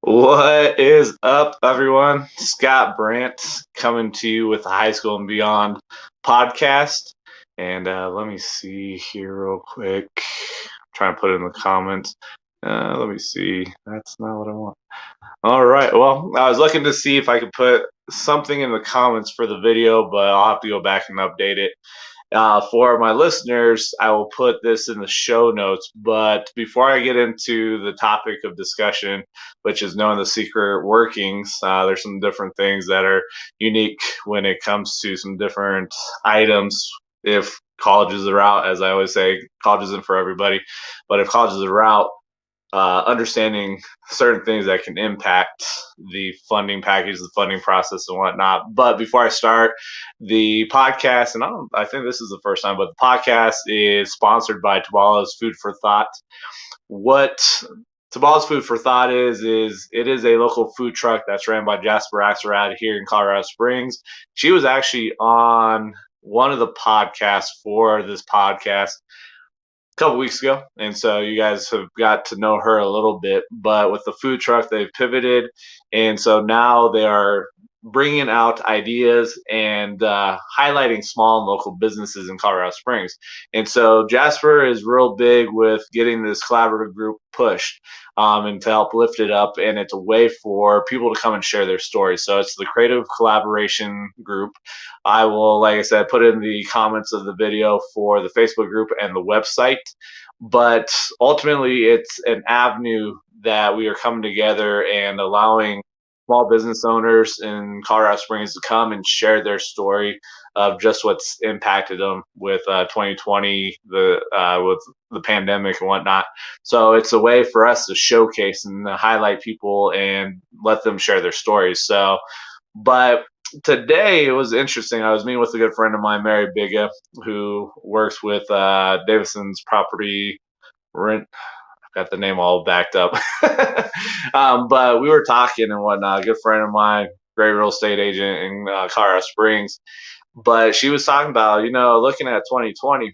What is up, everyone? Scott Brandt coming to you with the High School and Beyond podcast. And let me see here real quick. Trying to put it in the comments. Let me see. That's not what I want. All right. Well, I was looking to see if I could put something in the comments for the video, but I'll have to go back and update it. For my listeners, I will put this in the show notes. But before I get into the topic of discussion, which is knowing the secret workings, there's some different things that are unique when it comes to some different items. If college is a route, as I always say, college isn't for everybody. But if college is a route, understanding certain things that can impact the funding package, the funding process, and whatnot. But before I start, the podcast, and I think this is the first time, but the podcast is sponsored by Tabala's Food for Thought. What Tabala's Food for Thought is it is a local food truck that's ran by Jasper Axelrad here in Colorado Springs. She was actually on one of the podcasts for this podcast couple weeks ago, and so you guys have got to know her a little bit. But with the food truck, they've pivoted, and so now they are bringing out ideas and highlighting small and local businesses in Colorado Springs. And so Jasper is real big with getting this collaborative group pushed and to help lift it up. And it's a way for people to come and share their stories. So it's the Creative Collaboration Group. I will, like I said, put in the comments of the video for the Facebook group and the website. But ultimately, it's an avenue that we are coming together and allowing small business owners in Colorado Springs to come and share their story of just what's impacted them with 2020, with the pandemic and whatnot. So it's a way for us to showcase and highlight people and let them share their stories. So, but today it was interesting. I was meeting with a good friend of mine, Mary Biga, who works with Davison's Property Rent. Got the name all backed up. But we were talking and whatnot. A good friend of mine, great real estate agent in Colorado Springs. But she was talking about, looking at 2020,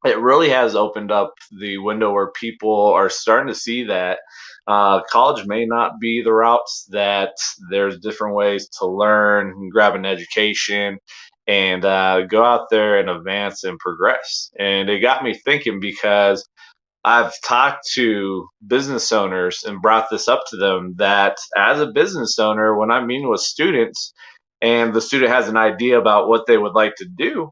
it really has opened up the window where people are starting to see that college may not be the routes, that there's different ways to learn and grab an education and go out there and advance and progress. And it got me thinking because I've talked to business owners and brought this up to them that as a business owner, when I'm meeting with students and the student has an idea about what they would like to do,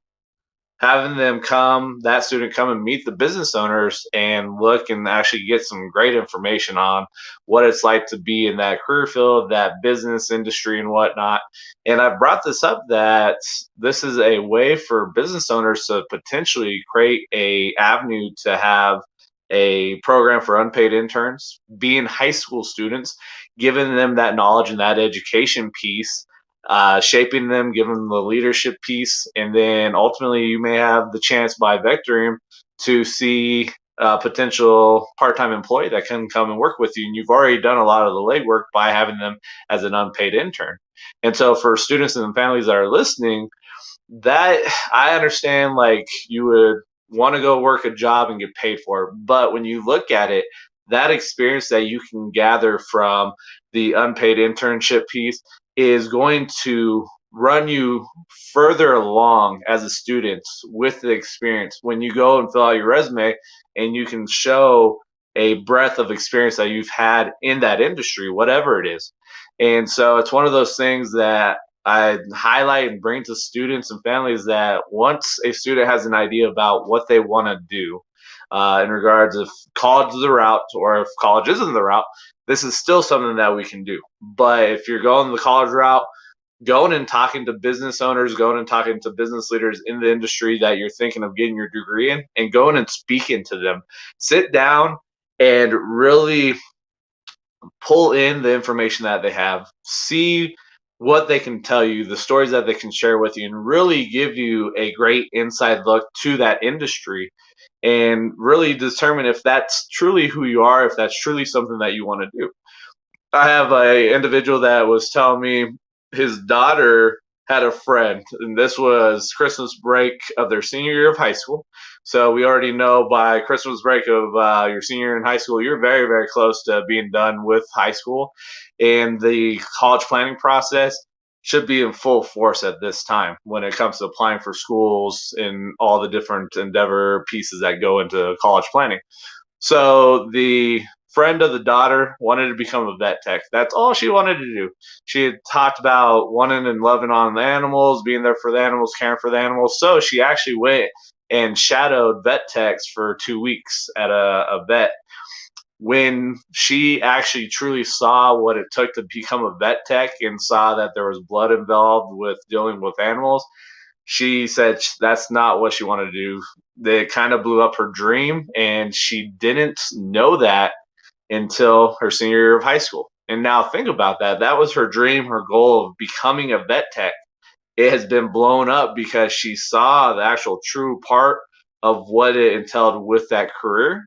having that student come and meet the business owners and look and actually get some great information on what it's like to be in that career field, that business industry and whatnot. And I brought this up that this is a way for business owners to potentially create a avenue to have a program for unpaid interns, being high school students, giving them that knowledge and that education piece, shaping them, giving them the leadership piece, and then ultimately you may have the chance by vectoring to see a potential part-time employee that can come and work with you, and you've already done a lot of the legwork by having them as an unpaid intern. And so for students and families that are listening, that I understand, like, you would want to go work a job and get paid for it. But when you look at it, that experience that you can gather from the unpaid internship piece is going to run you further along as a student with the experience. When you go and fill out your resume and you can show a breadth of experience that you've had in that industry, whatever it is. And so it's one of those things that I highlight and bring to students and families, that once a student has an idea about what they want to do in regards of college is the route or if college isn't the route, this is still something that we can do. But if you're going the college route, going and talking to business owners, going and talking to business leaders in the industry that you're thinking of getting your degree in, and going and speaking to them, sit down and really pull in the information that they have, see what they can tell you, the stories that they can share with you, and really give you a great inside look to that industry and really determine if that's truly who you are, if that's truly something that you want to do. I have a individual that was telling me his daughter had a friend, and this was Christmas break of their senior year of high school. So we already know by Christmas break of your senior year in high school, you're very, very close to being done with high school. And the college planning process should be in full force at this time when it comes to applying for schools and all the different endeavor pieces that go into college planning. So the friend of the daughter wanted to become a vet tech. That's all she wanted to do. She had talked about wanting and loving on the animals, being there for the animals, caring for the animals. So she actually went and shadowed vet techs for 2 weeks at a vet. When she actually truly saw what it took to become a vet tech and saw that there was blood involved with dealing with animals, she said that's not what she wanted to do. It kind of blew up her dream, and she didn't know that until her senior year of high school. And now think about that. That was her dream, her goal of becoming a vet tech. It has been blown up because she saw the actual true part of what it entailed with that career.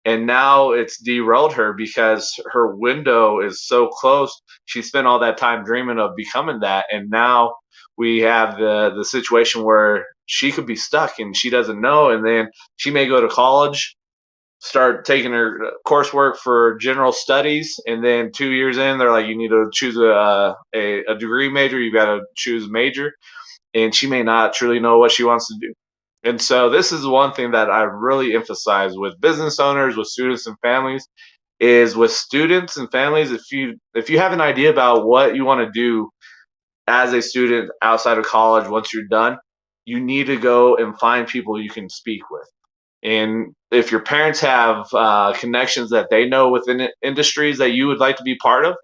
And now it's derailed her because her window is so close. She spent all that time dreaming of becoming that, and now we have the situation where she could be stuck and she doesn't know. And then she may go to college, start taking her coursework for general studies, and then 2 years in, they're like, you need to choose a degree major. You got to choose a major, and she may not truly know what she wants to do. And so this is one thing that I really emphasize with business owners, with students and families, is with students and families, if you have an idea about what you want to do as a student outside of college once you're done, you need to go and find people you can speak with. And if your parents have connections that they know within industries that you would like to be part of,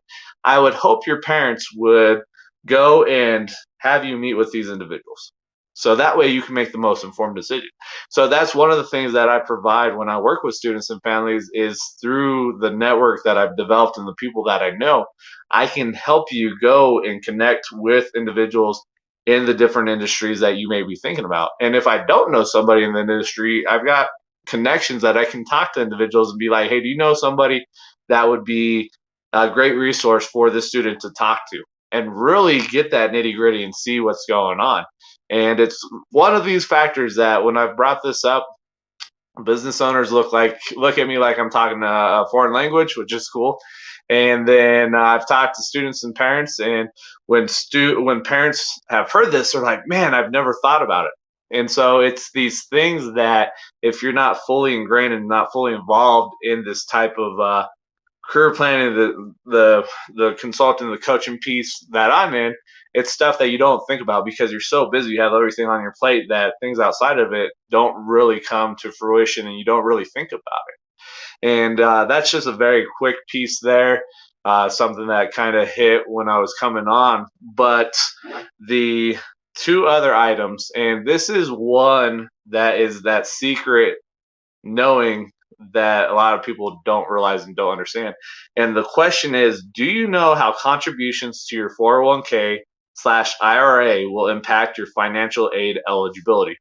I would hope your parents would go and have you meet with these individuals. So that way you can make the most informed decision. So that's one of the things that I provide when I work with students and families is through the network that I've developed and the people that I know, I can help you go and connect with individuals in the different industries that you may be thinking about. And if I don't know somebody in the industry, I've got connections that I can talk to individuals and be like, hey, do you know somebody that would be a great resource for this student to talk to? And really get that nitty gritty and see what's going on. And it's one of these factors that when I've brought this up, business owners look at me like I'm talking a foreign language, which is cool. And then I've talked to students and parents, and when parents have heard this, they're like, "Man, I've never thought about it." And so it's these things that if you're not fully ingrained and not fully involved in this type of career planning, the consulting, the coaching piece that I'm in, it's stuff that you don't think about because you're so busy. You have everything on your plate that things outside of it don't really come to fruition, and you don't really think about it. And that's just a very quick piece there. Something that kind of hit when I was coming on. But the two other items, and this is one that is that secret knowing that a lot of people don't realize and don't understand. And the question is, do you know how contributions to your 401k/IRA will impact your financial aid eligibility?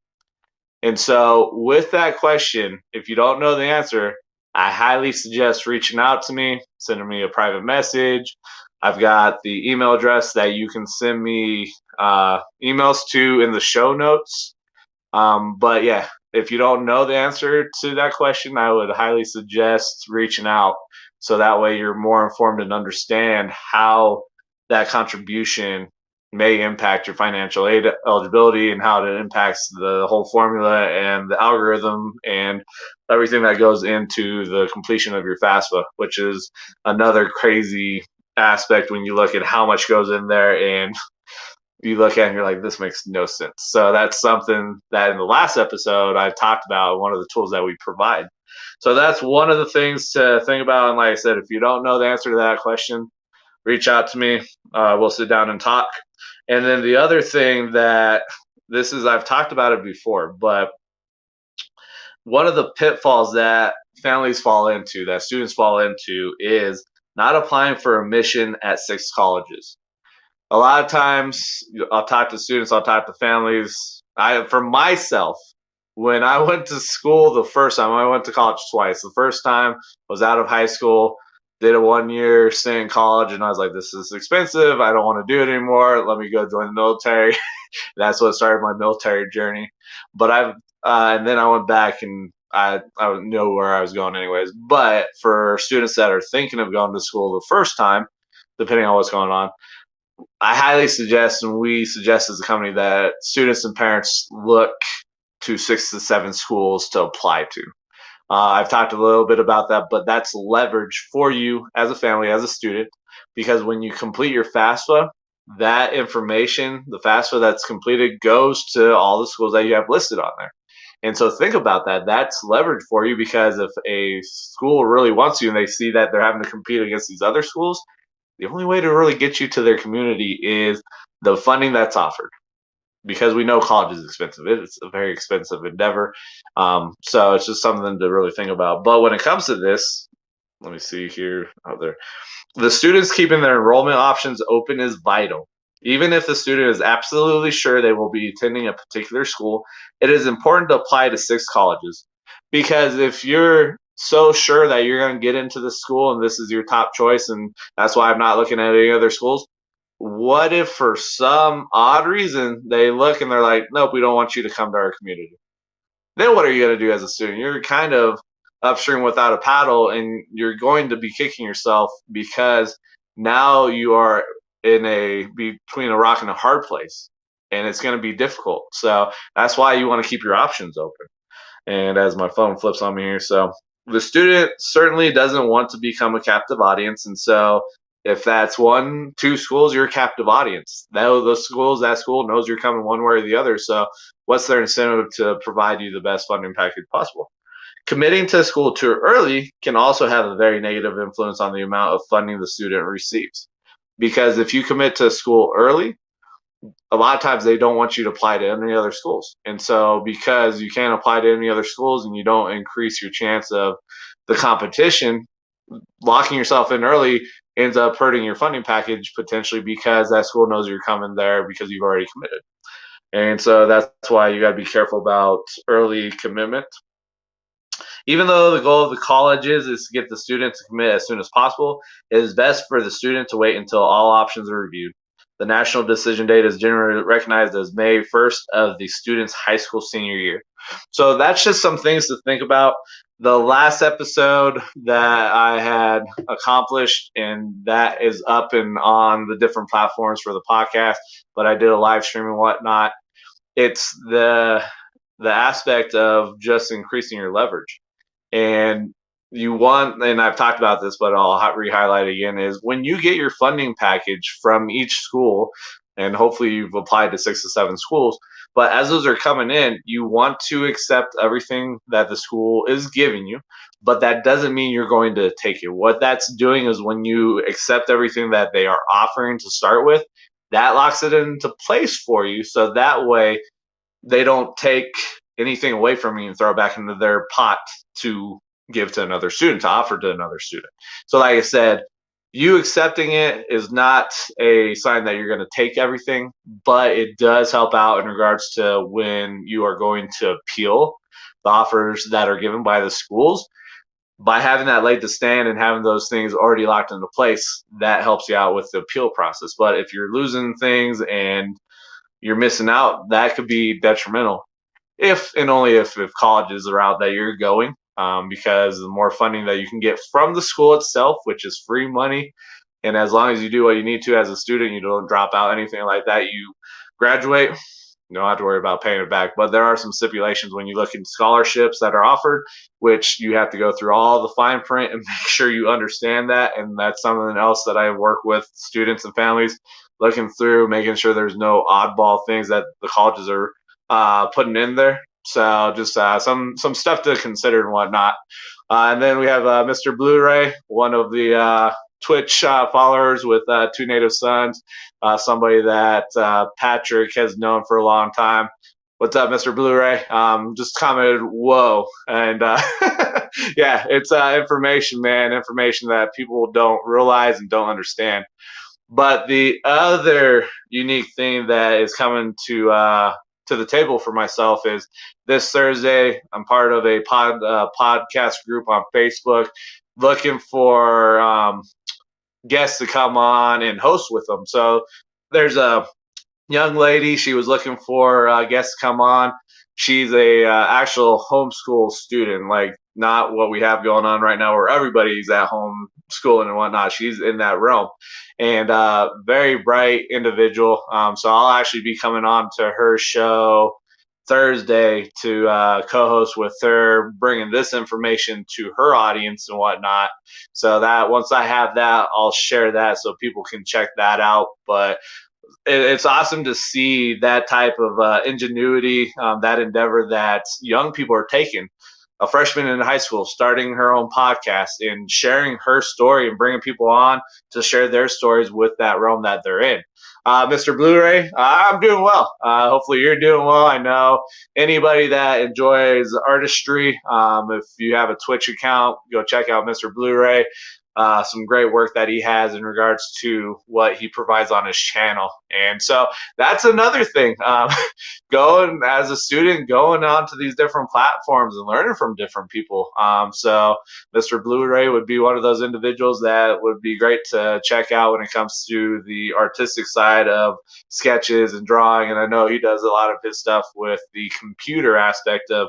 And so, with that question, if you don't know the answer, I highly suggest reaching out to me, sending me a private message. I've got the email address that you can send me emails to in the show notes. But yeah, if you don't know the answer to that question, I would highly suggest reaching out so that way you're more informed and understand how that contribution may impact your financial aid eligibility and how it impacts the whole formula and the algorithm and everything that goes into the completion of your FAFSA, which is another crazy aspect when you look at how much goes in there and you look at it and you're like, this makes no sense. So that's something that in the last episode I talked about, one of the tools that we provide. So that's one of the things to think about. And like I said, if you don't know the answer to that question, reach out to me. We'll sit down and talk. And then the other thing that this is, I've talked about it before, but one of the pitfalls that families fall into, that students fall into, is not applying for admission at 6 colleges. A lot of times I'll talk to students, I'll talk to families. For myself, when I went to school the first time, I went to college twice. The first time was out of high school. did a 1 year stay in college, and I was like, this is expensive. I don't want to do it anymore. Let me go join the military. That's what started my military journey. But and then I went back and I know where I was going anyways. But for students that are thinking of going to school the first time, depending on what's going on, I highly suggest, and we suggest as a company, that students and parents look to 6 to 7 schools to apply to. I've talked a little bit about that, but that's leverage for you as a family, as a student, because when you complete your FAFSA, that information, the FAFSA that's completed, goes to all the schools that you have listed on there. And so think about that. That's leverage for you, because if a school really wants you and they see that they're having to compete against these other schools, the only way to really get you to their community is the funding that's offered, because we know college is expensive. It's a very expensive endeavor. So it's just something to really think about. But when it comes to this, let me see here. The students keeping their enrollment options open is vital. Even if the student is absolutely sure they will be attending a particular school, it is important to apply to 6 colleges. Because if you're so sure that you're going to get into the school and this is your top choice, and that's why I'm not looking at any other schools, what if for some odd reason they look and they're like, nope, we don't want you to come to our community? Then what are you going to do as a student? You're kind of upstream without a paddle, and you're going to be kicking yourself, because now you are in a between a rock and a hard place, and it's going to be difficult. So that's why you want to keep your options open. And as my phone flips on me here, so the student certainly doesn't want to become a captive audience, and so if that's 1, 2 schools, you're a captive audience. That school knows you're coming one way or the other. So what's their incentive to provide you the best funding package possible? Committing to school too early can also have a very negative influence on the amount of funding the student receives. Because if you commit to school early, a lot of times they don't want you to apply to any other schools. And so because you can't apply to any other schools and you don't increase your chance of the competition, locking yourself in early ends up hurting your funding package potentially, because that school knows you're coming there because you've already committed. And so that's why you got to be careful about early commitment. Even though the goal of the colleges is to get the student to commit as soon as possible, it is best for the student to wait until all options are reviewed. The national decision date is generally recognized as May 1st of the student's high school senior year. So that's just some things to think about. The last episode that I had accomplished, and that is up and on the different platforms for the podcast, but I did a live stream and whatnot. It's the aspect of just increasing your leverage. And and I've talked about this, but I'll re-highlight again, is when you get your funding package from each school, and hopefully you've applied to 6 to 7 schools, but as those are coming in, you want to accept everything that the school is giving you, but that doesn't mean you're going to take it. What that's doing is when you accept everything that they are offering to start with, that locks it into place for you, so that way they don't take anything away from you and throw it back into their pot to give to another student, to offer to another student. So like I said, you accepting it is not a sign that you're going to take everything, but it does help out in regards to when you are going to appeal the offers that are given by the schools. By having that leg to stand and having those things already locked into place, that helps you out with the appeal process. But if you're losing things and you're missing out, that could be detrimental, if and only if college is the route that you're going, because the more funding that you can get from the school itself, which is free money, and as long as you do what you need to as a student, you don't drop out, anything like that, you graduate, you don't have to worry about paying it back. But there are some stipulations when you look at scholarships that are offered, which you have to go through all the fine print and make sure you understand that. And that's something else that I work with students and families, looking through, making sure there's no oddball things that the colleges are putting in there. So just some stuff to consider and whatnot. And then we have Mr. Blu-ray, one of the Twitch followers with 2 native sons, somebody that Patrick has known for a long time. What's up, Mr. Blu-ray? Just commented, whoa. And yeah, it's information, man, information that people don't realize and don't understand. But the other unique thing that is coming to the table for myself is this Thursday, I'm part of a podcast group on Facebook looking for guests to come on and host with them. So there's a young lady. She was looking for guests to come on. She's a actual homeschool student, like not what we have going on right now, where everybody's at home schooling and whatnot. She's in that realm, and very bright individual. So I'll actually be coming on to her show Thursday to co-host with her, bringing this information to her audience and whatnot. So that once I have that, I'll share that so people can check that out. But it's awesome to see that type of ingenuity, that endeavor that young people are taking. A freshman in high school starting her own podcast and sharing her story and bringing people on to share their stories with that realm that they're in. Mr. Blu-ray, I'm doing well. Hopefully you're doing well. I know anybody that enjoys artistry, if you have a Twitch account, go check out Mr. Blu-ray. Some great work that he has in regards to what he provides on his channel. And so that's another thing. Going as a student, going on to these different platforms and learning from different people. So Mr. Blu-ray would be one of those individuals that would be great to check out when it comes to the artistic side of sketches and drawing. And I know he does a lot of his stuff with the computer aspect of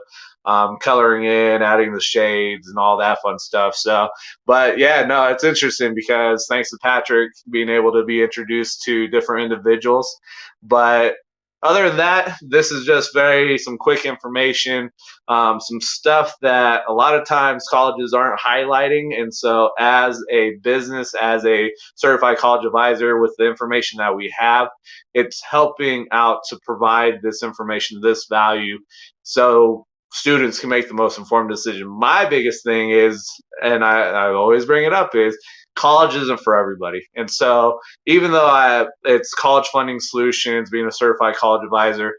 coloring in, adding the shades, and all that fun stuff. So, but yeah, no, it's interesting because thanks to Patrick being able to be introduced to different individuals. But other than that, this is just some quick information, some stuff that a lot of times colleges aren't highlighting. And so, as a business, as a certified college advisor, with the information that we have, it's helping out to provide this information, this value. So students can make the most informed decision. My biggest thing is, and I always bring it up, is college isn't for everybody. And so even though it's College Funding Solutions, being a certified college advisor,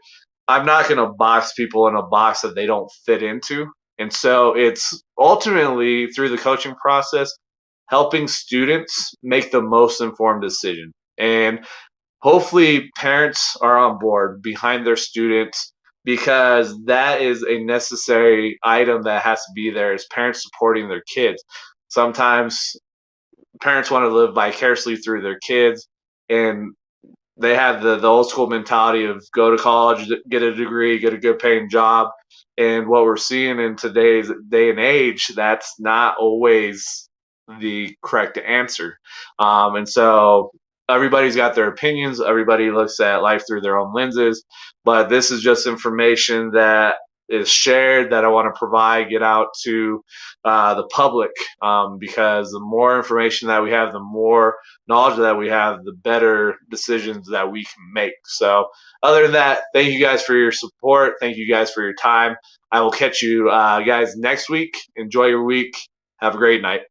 I'm not going to box people in a box that they don't fit into. And so it's ultimately through the coaching process, helping students make the most informed decision. And hopefully parents are on board behind their students, because that is a necessary item that has to be there, is parents supporting their kids. Sometimes parents want to live vicariously through their kids, and they have the old school mentality of go to college, get a degree, get a good paying job. And what we're seeing in today's day and age, that's not always the correct answer. And so everybody's got their opinions. Everybody looks at life through their own lenses. But this is just information that is shared that I want to provide, get out to the public, because the more information that we have, the more knowledge that we have, the better decisions that we can make. So other than that, thank you guys for your support. Thank you guys for your time. I will catch you guys next week. Enjoy your week. Have a great night.